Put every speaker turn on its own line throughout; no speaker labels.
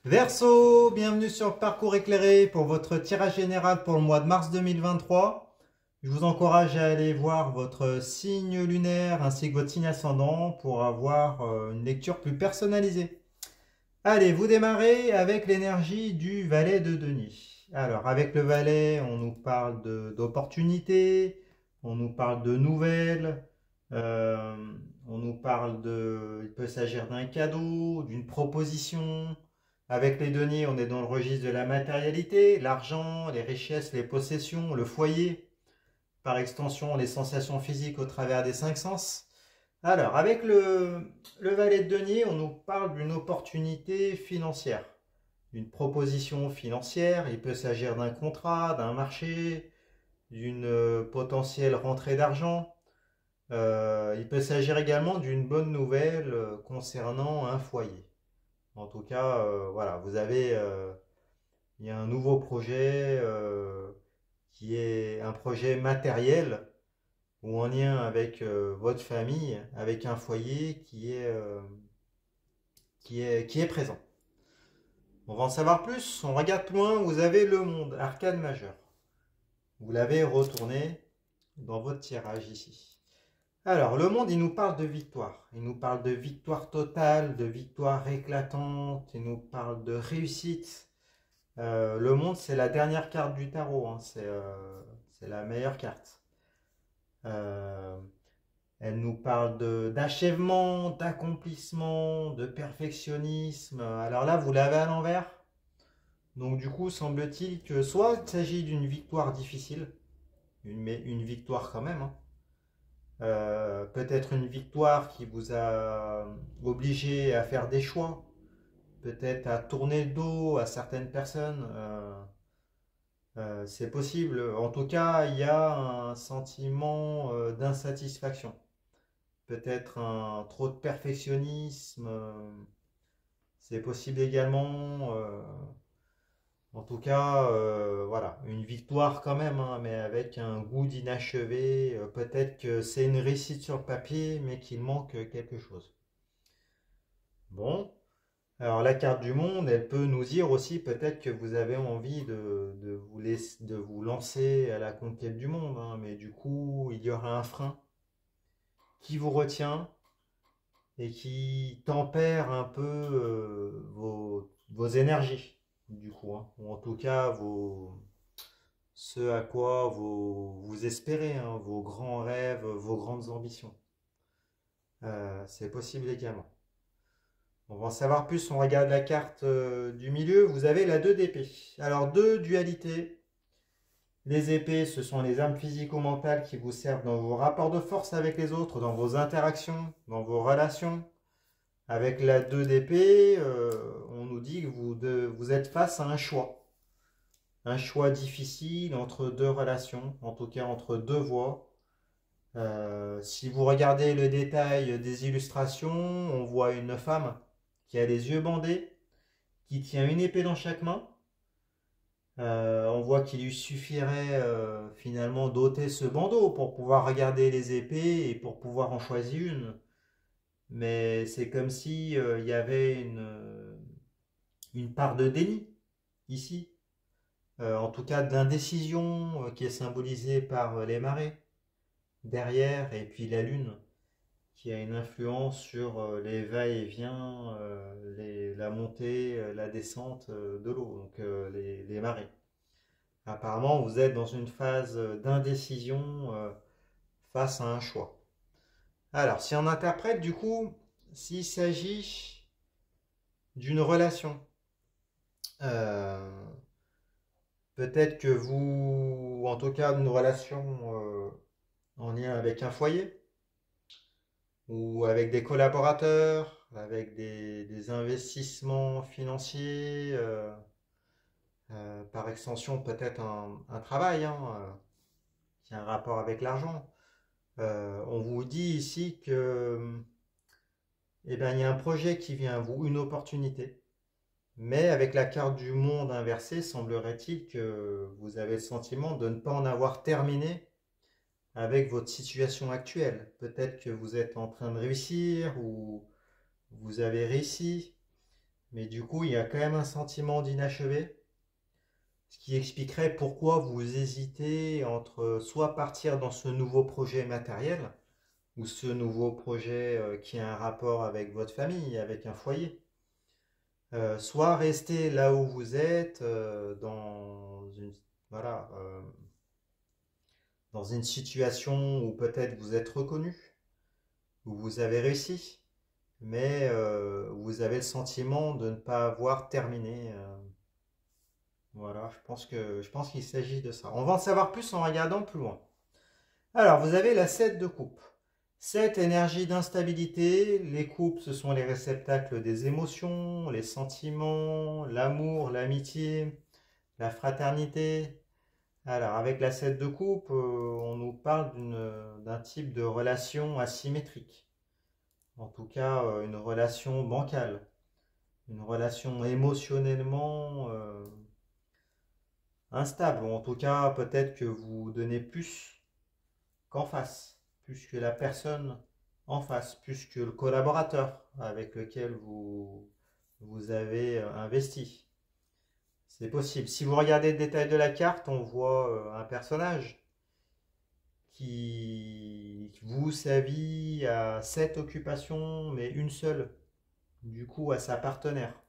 Verseau, bienvenue sur le parcours éclairé pour votre tirage général pour le mois de mars 2023. Je vous encourage à aller voir votre signe lunaire ainsi que votre signe ascendant pour avoir une lecture plus personnalisée. Allez, vous démarrez avec l'énergie du valet de denier. Alors, avec le valet, on nous parle d'opportunités, on nous parle de nouvelles, euh, on nous parle de... Il peut s'agir d'un cadeau, d'une proposition. Avec les deniers, on est dans le registre de la matérialité, l'argent, les richesses, les possessions, le foyer, par extension, les sensations physiques au travers des cinq sens. Alors, avec le valet de denier, on nous parle d'une opportunité financière, d'une proposition financière. Il peut s'agir d'un contrat, d'un marché, d'une potentielle rentrée d'argent. Il peut s'agir également d'une bonne nouvelle concernant un foyer. En tout cas, voilà, il y a un nouveau projet qui est un projet matériel ou en lien avec votre famille, avec un foyer qui est présent. On va en savoir plus, on regarde plus loin, vous avez le monde, arcane majeur. Vous l'avez retourné dans votre tirage ici. Alors, le monde, il nous parle de victoire. Il nous parle de victoire totale, de victoire éclatante, il nous parle de réussite. Le monde, c'est la dernière carte du tarot, hein, c'est la meilleure carte. Euh, Elle nous parle d'achèvement, d'accomplissement, de perfectionnisme. Alors là, vous l'avez à l'envers. Donc du coup, semble-t-il que soit il s'agit d'une victoire difficile, mais une victoire quand même, hein. Peut-être une victoire qui vous a obligé à faire des choix, peut-être à tourner le dos à certaines personnes. C'est possible. En tout cas, il y a un sentiment d'insatisfaction. Peut-être un trop de perfectionnisme. C'est possible également. En tout cas, voilà, une victoire quand même, hein, mais avec un goût d'inachevé. Peut-être que c'est une réussite sur le papier, mais qu'il manque quelque chose. Bon, alors la carte du monde, elle peut nous dire aussi peut-être que vous avez envie de vous lancer à la conquête du monde, hein, mais du coup, il y aura un frein qui vous retient et qui tempère un peu vos énergies, du coup, hein, ou en tout cas ce à quoi vous espérez, hein, vos grands rêves, vos grandes ambitions. C'est possible également. On va en savoir plus, on regarde la carte du milieu, vous avez la 2 d'épée. Alors, deux dualités. Les épées, ce sont les armes physico-mentales qui vous servent dans vos rapports de force avec les autres, dans vos interactions, dans vos relations. Avec la 2 d'épée, on nous dit que vous êtes face à un choix. Un choix difficile entre deux relations, en tout cas entre deux voies. Si vous regardez le détail des illustrations, on voit une femme qui a les yeux bandés, qui tient une épée dans chaque main. On voit qu'il lui suffirait finalement d'ôter ce bandeau pour pouvoir regarder les épées et pour pouvoir en choisir une. Mais c'est comme si il y avait une part de déni ici. En tout cas d'indécision qui est symbolisée par les marées derrière et puis la lune qui a une influence sur les va-et-vient, la montée, la descente de l'eau, donc les marées. Apparemment, vous êtes dans une phase d'indécision face à un choix. Alors, si on interprète du coup, s'il s'agit d'une relation, euh, peut-être que vous, en tout cas, d'une relation en lien avec un foyer, ou avec des collaborateurs, avec des investissements financiers, par extension peut-être un travail, hein, qui a un rapport avec l'argent. On vous dit ici que eh ben, il y a un projet qui vient à vous, une opportunité. Mais avec la carte du monde inversée, semblerait-il que vous avez le sentiment de ne pas en avoir terminé avec votre situation actuelle. Peut-être que vous êtes en train de réussir ou vous avez réussi, Mais du coup, il y a quand même un sentiment d'inachevé, ce qui expliquerait pourquoi vous hésitez entre soit partir dans ce nouveau projet matériel, ou ce nouveau projet qui a un rapport avec votre famille, avec un foyer. Soit rester là où vous êtes, voilà, dans une situation où peut-être vous êtes reconnu, où vous avez réussi, mais vous avez le sentiment de ne pas avoir terminé. Voilà, je pense qu'il s'agit de ça. On va en savoir plus en regardant plus loin. Alors, vous avez la 7 de coupe. 7 énergie d'instabilité. Les coupes, ce sont les réceptacles des émotions, les sentiments, l'amour, l'amitié, la fraternité. Alors, avec la 7 de coupe, on nous parle d'un type de relation asymétrique. En tout cas, une relation bancale. Une relation émotionnellement instable. Ou en tout cas, peut-être que vous donnez plus qu'en face, plus que la personne en face, plus que le collaborateur avec lequel vous avez investi. C'est possible. Si vous regardez le détail de la carte, on voit un personnage qui voue sa vie à 7 occupations, mais une seule, du coup, à sa partenaire,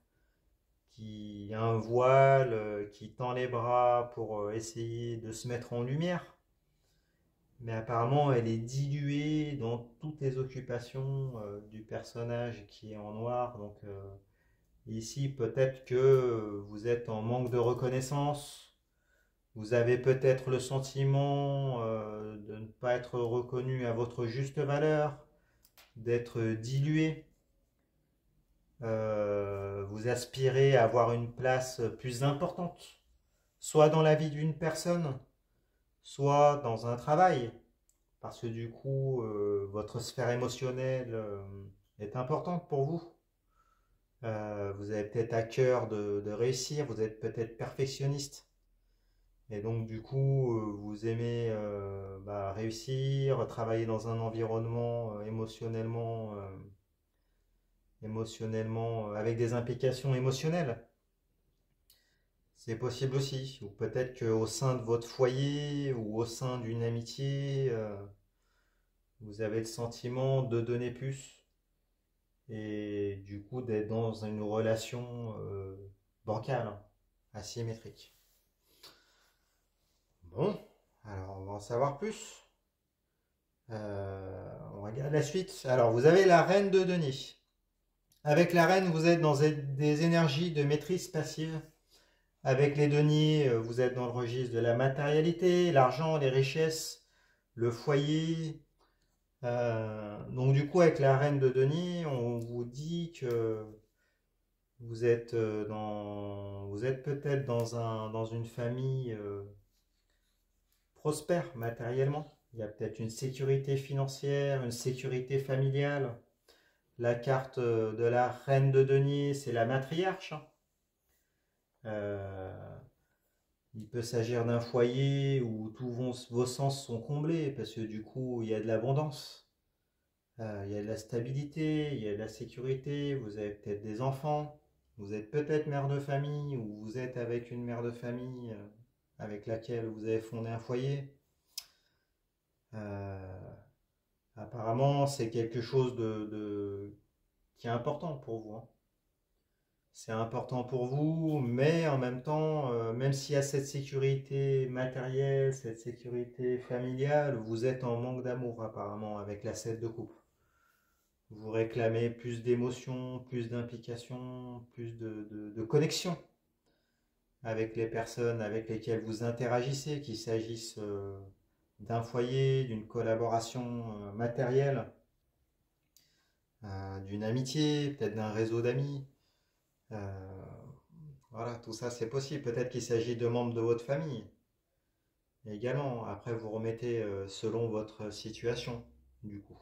qui a un voile, qui tend les bras pour essayer de se mettre en lumière. Mais apparemment, elle est diluée dans toutes les occupations du personnage qui est en noir. Donc ici, peut-être que vous êtes en manque de reconnaissance. Vous avez peut-être le sentiment de ne pas être reconnu à votre juste valeur, d'être dilué. Vous aspirez à avoir une place plus importante, soit dans la vie d'une personne, soit dans un travail. Parce que du coup, votre sphère émotionnelle est importante pour vous. Vous avez peut-être à cœur de réussir, vous êtes peut-être perfectionniste. Et donc du coup, vous aimez réussir, travailler dans un environnement émotionnellement avec des implications émotionnelles. C'est possible aussi. Ou peut-être qu'au sein de votre foyer ou au sein d'une amitié, vous avez le sentiment de donner plus et du coup d'être dans une relation bancale, hein, asymétrique. Bon, alors on va en savoir plus. On regarde la suite. Alors vous avez la reine de denier. Avec la reine, vous êtes dans des énergies de maîtrise passive. Avec les deniers, vous êtes dans le registre de la matérialité, l'argent, les richesses, le foyer. Donc du coup, avec la reine de denier, on vous dit que vous êtes peut-être dans une famille prospère matériellement. Il y a peut-être une sécurité financière, une sécurité familiale. La carte de la reine de denier, c'est la matriarche. Euh, il peut s'agir d'un foyer où tous vos sens sont comblés parce que du coup, il y a de l'abondance. Il y a de la stabilité, il y a de la sécurité, vous avez peut-être des enfants, vous êtes peut-être mère de famille ou vous êtes avec une mère de famille avec laquelle vous avez fondé un foyer. Euh, Apparemment, c'est quelque chose qui est important pour vous, hein. C'est important pour vous, mais en même temps, même s'il y a cette sécurité matérielle, cette sécurité familiale, vous êtes en manque d'amour apparemment avec la 7 de coupe. Vous réclamez plus d'émotion, plus d'implication, plus de connexion avec les personnes avec lesquelles vous interagissez, qu'il s'agisse d'un foyer, d'une collaboration matérielle, d'une amitié, peut-être d'un réseau d'amis. Euh, voilà, tout ça c'est possible. Peut-être qu'il s'agit de membres de votre famille également. Après, vous remettez selon votre situation, du coup.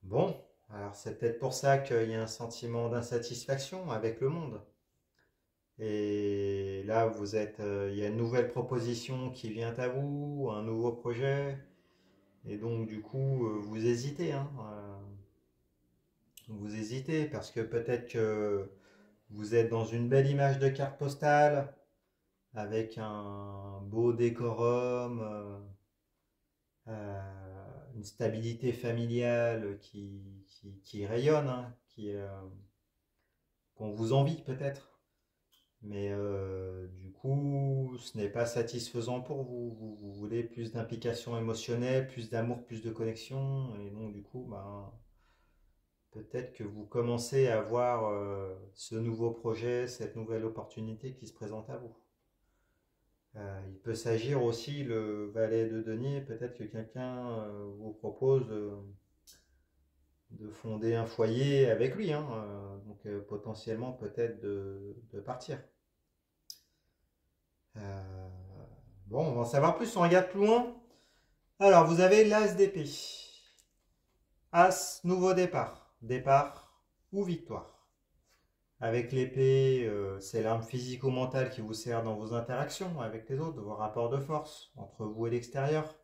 Bon, alors c'est peut-être pour ça qu'il y a un sentiment d'insatisfaction avec le monde. Et là, il y a une nouvelle proposition qui vient à vous, un nouveau projet, et donc du coup, vous hésitez, hein. vous hésitez parce que peut-être que vous êtes dans une belle image de carte postale avec un beau décorum, une stabilité familiale qui rayonne, hein, qu'on vous envie peut-être. Mais du coup, ce n'est pas satisfaisant pour vous. Vous voulez plus d'implication émotionnelle, plus d'amour, plus de connexion. Et donc, du coup, ben, peut-être que vous commencez à voir ce nouveau projet, cette nouvelle opportunité qui se présente à vous. Il peut s'agir aussi, le valet de denier, peut-être que quelqu'un vous propose de fonder un foyer avec lui, hein, donc potentiellement peut-être de partir. Euh, bon, on va en savoir plus, on regarde plus loin. Alors, vous avez l'As d'épée. As, nouveau départ. Départ ou victoire. Avec l'épée, c'est l'arme physique ou mentale qui vous sert dans vos interactions avec les autres, vos rapports de force entre vous et l'extérieur.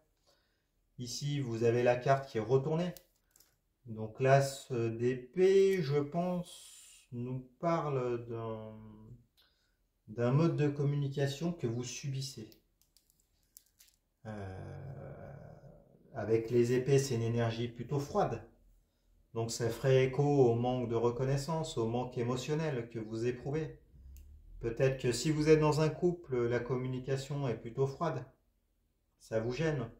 Ici, vous avez la carte qui est retournée. Donc l'As d'épée, je pense, nous parle d'un mode de communication que vous subissez. Avec les épées, c'est une énergie plutôt froide. Donc ça ferait écho au manque de reconnaissance, au manque émotionnel que vous éprouvez. Peut-être que si vous êtes dans un couple, la communication est plutôt froide. Ça vous gêne.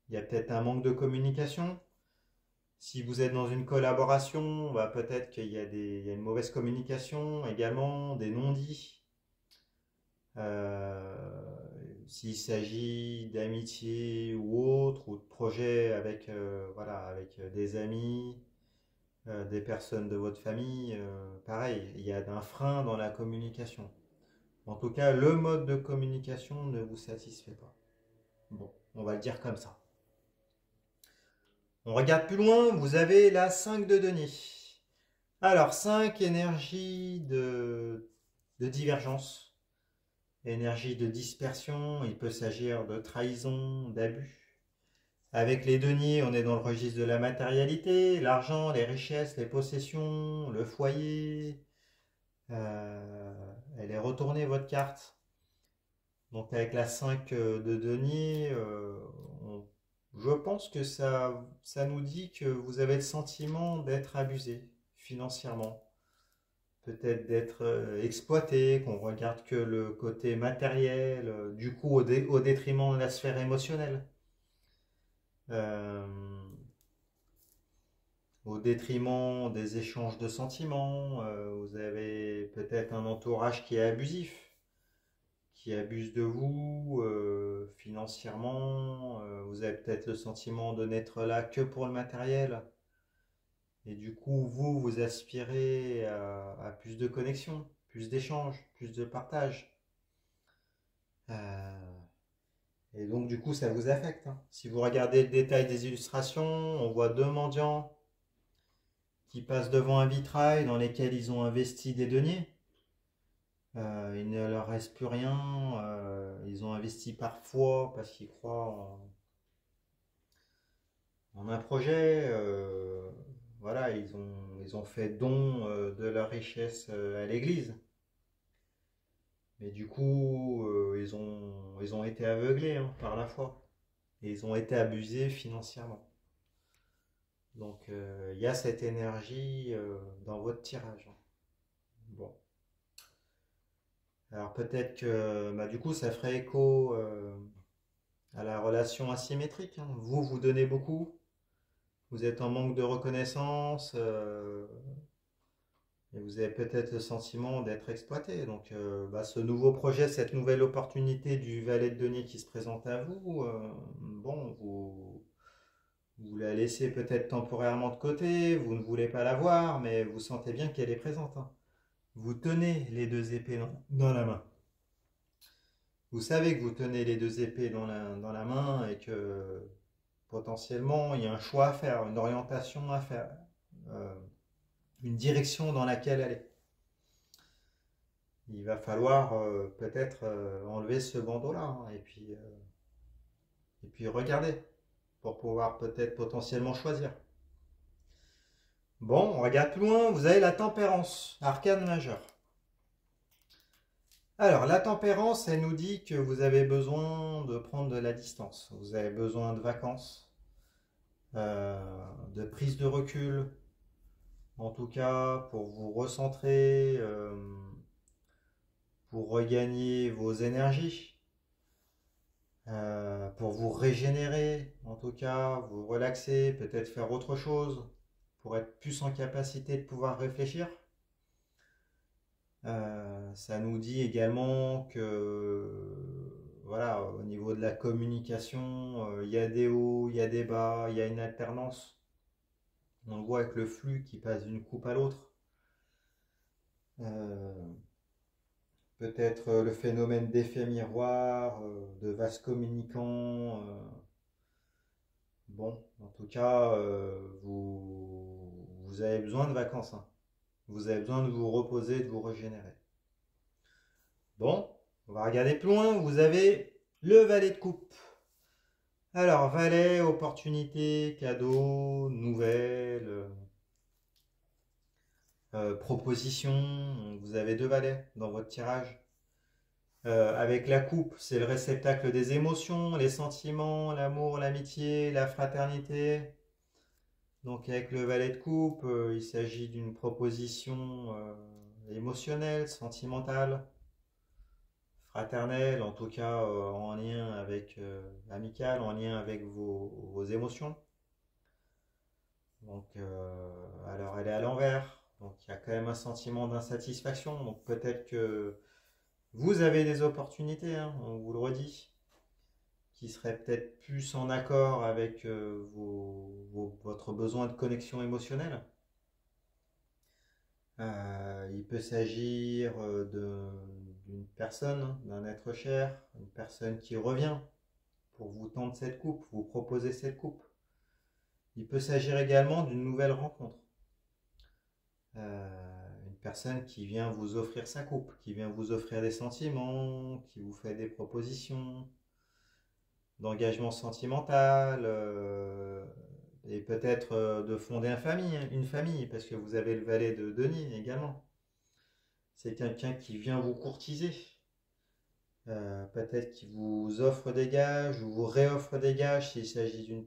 Il y a peut-être un manque de communication. Si vous êtes dans une collaboration, bah peut-être qu'il y a une mauvaise communication également, des non-dits. Euh, S'il s'agit d'amitié ou autre, ou de projet avec, voilà, avec des amis, des personnes de votre famille, pareil, il y a un frein dans la communication. En tout cas, le mode de communication ne vous satisfait pas. Bon, on va le dire comme ça. On regarde plus loin, vous avez la 5 de denier. Alors, 5, énergie de divergence, énergie de dispersion, il peut s'agir de trahison, d'abus. Avec les deniers, on est dans le registre de la matérialité, l'argent, les richesses, les possessions, le foyer. Elle est retournée votre carte. Donc avec la 5 de denier, je pense que ça nous dit que vous avez le sentiment d'être abusé financièrement. Peut-être d'être exploité, qu'on regarde que le côté matériel, du coup au détriment de la sphère émotionnelle. Euh, Au détriment des échanges de sentiments, vous avez peut-être un entourage qui est abusif, qui abuse de vous financièrement. Vous avez peut-être le sentiment de n'être là que pour le matériel. Et du coup, vous aspirez à plus de connexion, plus d'échanges, plus de partage. Euh, et donc, du coup, ça vous affecte, hein. Si vous regardez le détail des illustrations, on voit deux mendiants qui passent devant un vitrail dans lequel ils ont investi des deniers. Il ne leur reste plus rien. Ils ont investi parfois parce qu'ils croient en un projet. Voilà, ils ont fait don de leur richesse à l'église. Mais du coup, ils ont été aveuglés, hein, par la foi. Et ils ont été abusés financièrement. Donc, il y a cette énergie dans votre tirage. Bon. Alors peut-être que bah, du coup, ça ferait écho à la relation asymétrique, hein. Vous donnez beaucoup, vous êtes en manque de reconnaissance, et vous avez peut-être le sentiment d'être exploité. Donc, bah, ce nouveau projet, cette nouvelle opportunité du valet de denier qui se présente à vous, bon, vous la laissez peut-être temporairement de côté, vous ne voulez pas la voir, mais vous sentez bien qu'elle est présente, hein. Vous tenez les deux épées dans la main. Vous savez que vous tenez les deux épées dans la main et que potentiellement il y a un choix à faire, une orientation à faire, euh, une direction dans laquelle aller. Il va falloir peut-être enlever ce bandeau-là, hein, et puis regarder pour pouvoir peut-être potentiellement choisir. Bon, on regarde plus loin, vous avez la tempérance, arcane majeur. Alors, la tempérance, elle nous dit que vous avez besoin de prendre de la distance. Vous avez besoin de vacances, de prise de recul, en tout cas pour vous recentrer, pour regagner vos énergies, pour vous régénérer, en tout cas, vous relaxer, peut-être faire autre chose, pour être plus en capacité de pouvoir réfléchir. Ça nous dit également que, voilà, au niveau de la communication, il y a des hauts, il y a des bas, il y a une alternance. On le voit avec le flux qui passe d'une coupe à l'autre. Euh, Peut-être le phénomène d'effet miroir, de vase communicant. Bon, en tout cas, vous avez besoin de vacances, hein. Vous avez besoin de vous reposer, de vous régénérer. Bon, on va regarder plus loin. Vous avez le valet de coupe. Alors, valet, opportunité, cadeau, nouvelle, proposition. Vous avez deux valets dans votre tirage. Avec la coupe, c'est le réceptacle des émotions, les sentiments, l'amour, l'amitié, la fraternité. Donc avec le valet de coupe, il s'agit d'une proposition émotionnelle, sentimentale, fraternelle, en tout cas en lien avec amical, en lien avec vos émotions. Donc alors elle est à l'envers, donc il y a quand même un sentiment d'insatisfaction. Donc peut-être que vous avez des opportunités, hein, on vous le redit, qui seraient peut-être plus en accord avec votre besoin de connexion émotionnelle. Il peut s'agir d'une personne, d'un être cher, une personne qui revient pour vous tendre cette coupe, vous proposer cette coupe. Il peut s'agir également d'une nouvelle rencontre. Une personne qui vient vous offrir sa coupe, qui vient vous offrir des sentiments, qui vous fait des propositions d'engagement sentimental, et peut-être de fonder une famille, parce que vous avez le valet de Denis également. C'est quelqu'un qui vient vous courtiser, peut-être qui vous offre des gages ou vous réoffre des gages s'il s'agit de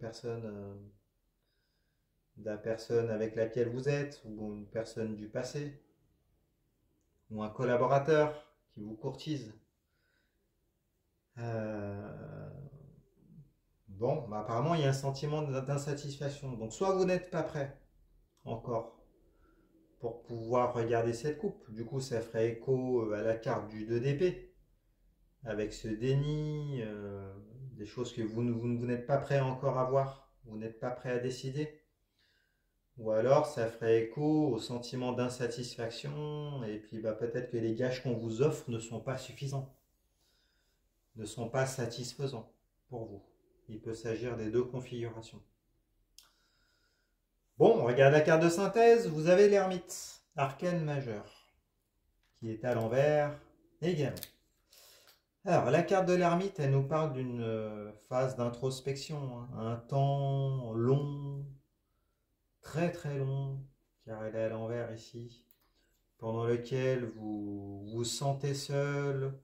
la personne avec laquelle vous êtes, ou une personne du passé, ou un collaborateur qui vous courtise. Bon, bah apparemment il y a un sentiment d'insatisfaction. Donc soit vous n'êtes pas prêt encore pour pouvoir regarder cette coupe. Du coup, ça ferait écho à la carte du 2 d'épée, avec ce déni, des choses que vous n'êtes pas prêt encore à voir, vous n'êtes pas prêt à décider. Ou alors, ça ferait écho au sentiment d'insatisfaction, et puis bah, peut-être que les gages qu'on vous offre ne sont pas suffisants, ne sont pas satisfaisants pour vous. Il peut s'agir des deux configurations. Bon, on regarde la carte de synthèse, vous avez l'ermite, arcane majeur, qui est à l'envers également. Alors, la carte de l'ermite, elle nous parle d'une phase d'introspection, hein, un temps long, très très long, car elle est à l'envers ici, pendant lequel vous vous sentez seul,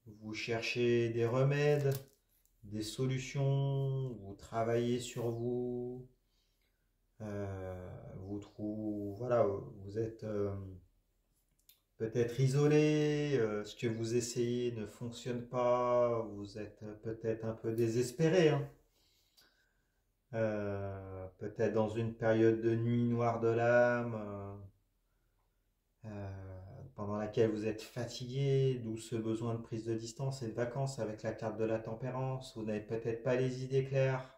vous cherchez des remèdes, des solutions, vous travaillez sur vous, vous trouvez, voilà, vous êtes peut-être isolé, ce que vous essayez ne fonctionne pas, vous êtes peut-être un peu désespéré, hein. Peut-être dans une période de nuit noire de l'âme, pendant laquelle vous êtes fatigué, d'où ce besoin de prise de distance et de vacances avec la carte de la tempérance, vous n'avez peut-être pas les idées claires.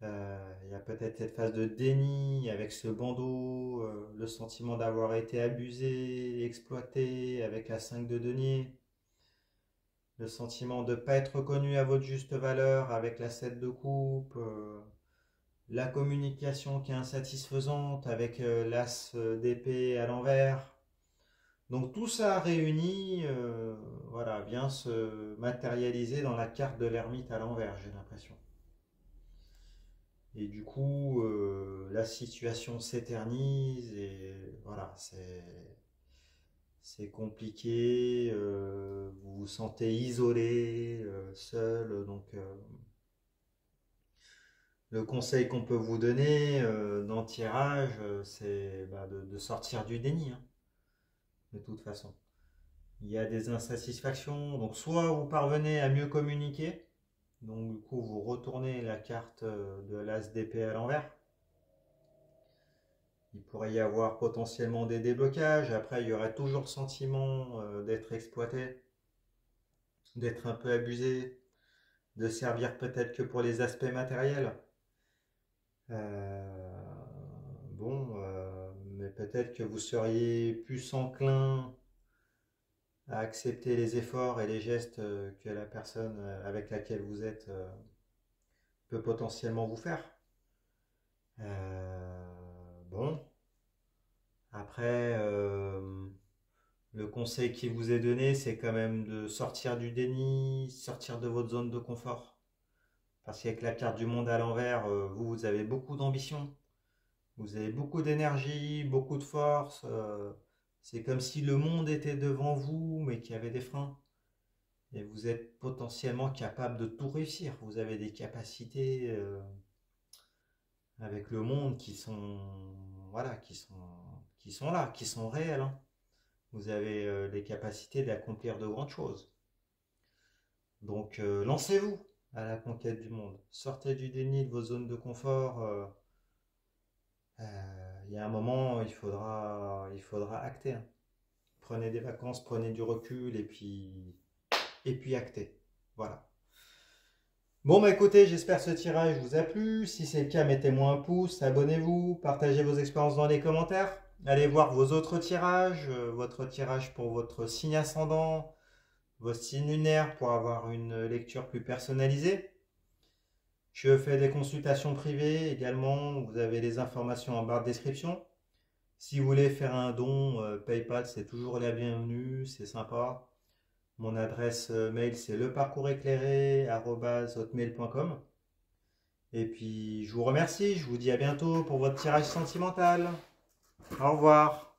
Il y a peut-être cette phase de déni avec ce bandeau, le sentiment d'avoir été abusé, exploité avec la 5 de denier, le sentiment de ne pas être reconnu à votre juste valeur avec la 7 de coupe, la communication qui est insatisfaisante avec l'as d'épée à l'envers. Donc tout ça réuni voilà, vient se matérialiser dans la carte de l'ermite à l'envers, j'ai l'impression. Et du coup, la situation s'éternise et voilà, c'est compliqué, vous vous sentez isolé, seul. Donc, le conseil qu'on peut vous donner dans le tirage, c'est bah, de sortir du déni, hein, de toute façon. Il y a des insatisfactions, donc soit vous parvenez à mieux communiquer, donc du coup vous retournez la carte de l'as d'épée à l'envers. Il pourrait y avoir potentiellement des déblocages, après il y aurait toujours le sentiment d'être exploité, d'être un peu abusé, de servir peut-être que pour les aspects matériels. Euh, mais peut-être que vous seriez plus enclin à accepter les efforts et les gestes que la personne avec laquelle vous êtes peut potentiellement vous faire. Bon, après, le conseil qui vous est donné, c'est quand même de sortir du déni, sortir de votre zone de confort. Parce qu'avec la carte du monde à l'envers, vous avez beaucoup d'ambition, vous avez beaucoup d'énergie, beaucoup de force. C'est comme si le monde était devant vous, mais qu'il y avait des freins. Et vous êtes potentiellement capable de tout réussir. Vous avez des capacités avec le monde qui sont, voilà, qui sont là, qui sont réelles, hein. Vous avez les capacités d'accomplir de grandes choses. Donc lancez-vous à la conquête du monde. Sortez du déni de vos zones de confort. Il y a un moment, il faudra acter, hein. Prenez des vacances, prenez du recul et puis actez. Voilà. Bon bah écoutez, j'espère que ce tirage vous a plu. Si c'est le cas, mettez-moi un pouce, abonnez-vous, partagez vos expériences dans les commentaires. Allez voir vos autres tirages, votre tirage pour votre signe ascendant, votre signe lunaire pour avoir une lecture plus personnalisée. Je fais des consultations privées également, vous avez les informations en barre de description. Si vous voulez faire un don, PayPal c'est toujours la bienvenue, c'est sympa. Mon adresse mail c'est leparcourséclairé@hotmail.com. Et puis je vous remercie, je vous dis à bientôt pour votre tirage sentimental. Au revoir.